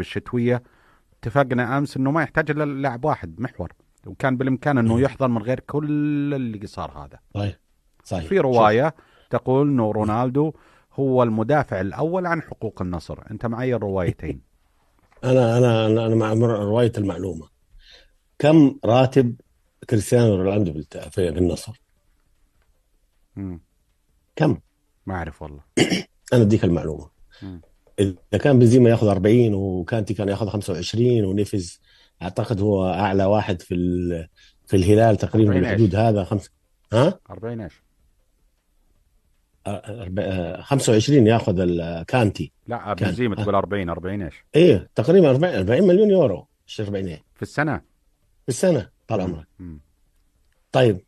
الوجبة الشتوية. اتفقنا أمس أنه ما يحتاج إلا لاعب واحد محور، وكان بالإمكان أنه يحضر من غير كل اللي صار هذا. صحيح صحيح. في شوف، رواية تقول أنه رونالدو هو المدافع الأول عن حقوق النصر. أنت معي الروايتين. أنا مع رواية المعلومة. كم راتب كريستيانو رونالدو في النصر؟ مم. كم؟ ما أعرف والله. أنا أديك المعلومة. مم. إذا كان بنزيما ياخذ 40 وكانتي كان ياخذ 25 ونيفز أعتقد هو أعلى واحد في الهلال تقريبا 40 بالحدود إيش؟ هذا خمسة. ها؟ 40 إيش؟ 25 ياخذ كانتي. لا كان بنزيمة تقول 40. 40 إيش؟ ايه تقريبا 40 مليون يورو، مش 40 ايه في السنة. في السنه طال مم. عمرك. مم. طيب،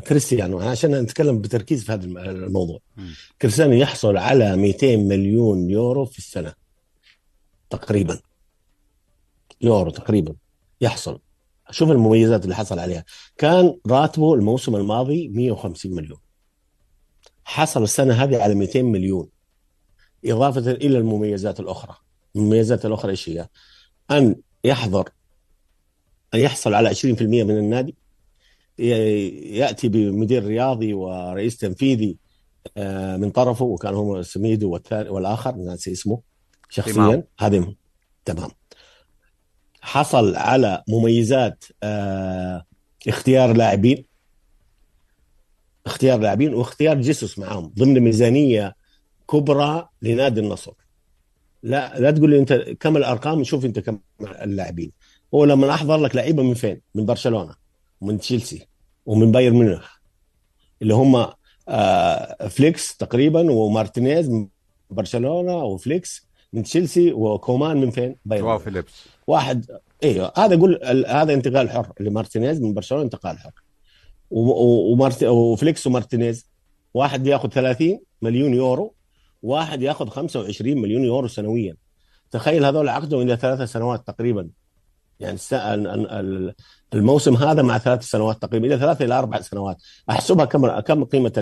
كريستيانو عشان نتكلم بتركيز في هذا الموضوع. مم. كريستيانو يحصل على 200 مليون يورو في السنه تقريبا، يورو تقريبا يحصل. شوف المميزات اللي حصل عليها. كان راتبه الموسم الماضي 150 مليون، حصل السنه هذه على 200 مليون، اضافه الى المميزات الاخرى. المميزات الاخرى ايش هي؟ ان يحضر، ان يحصل على 20% من النادي، ياتي بمدير رياضي ورئيس تنفيذي من طرفه، وكان هو سميدو والثاني والاخر ناسي اسمه تمام. شخصيا هذه. تمام. حصل على مميزات اختيار لاعبين، واختيار جيسوس معهم ضمن ميزانيه كبرى لنادي النصر. لا تقول لي انت كم الارقام، شوف انت كم اللاعبين. هو لما احضر لك لعيبه من فين؟ من برشلونه ومن تشيلسي ومن بايرن ميونخ، اللي هم فليكس تقريبا ومارتينيز من برشلونة، وفليكس من تشيلسي، وكومان من فين؟ بايرن جواو ميونخ. فيليبس. واحد. ايوه هذا يقول هذا انتقال حر لمارتينيز من برشلونة، انتقال حر. وفليكس ومارتينيز، واحد ياخذ 30 مليون يورو، واحد ياخذ 25 مليون يورو سنويا. تخيل هذول عقدهم الى 3 سنوات تقريبا، يعني الموسم هذا مع 3 سنوات تقريبا، الى 3 الى 4 سنوات. احسبها كم قيمه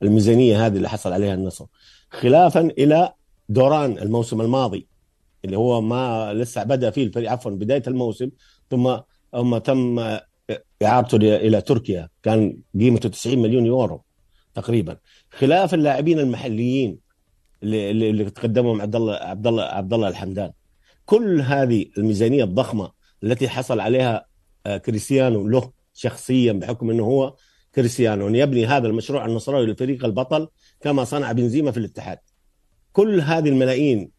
الميزانيه هذه اللي حصل عليها النصر، خلافا الى دوران الموسم الماضي اللي هو ما لسه بدا فيه الفريق، عفوا بدايه الموسم، ثم تم اعارته الى تركيا، كان قيمته 90 مليون يورو تقريبا، خلاف اللاعبين المحليين اللي تقدمهم عبد الله الحمدان. كل هذه الميزانية الضخمة التي حصل عليها كريستيانو له شخصيا، بحكم أنه هو كريستيانو، أن يبني هذا المشروع النصراوي للفريق البطل كما صنع بنزيما في الاتحاد. كل هذه الملايين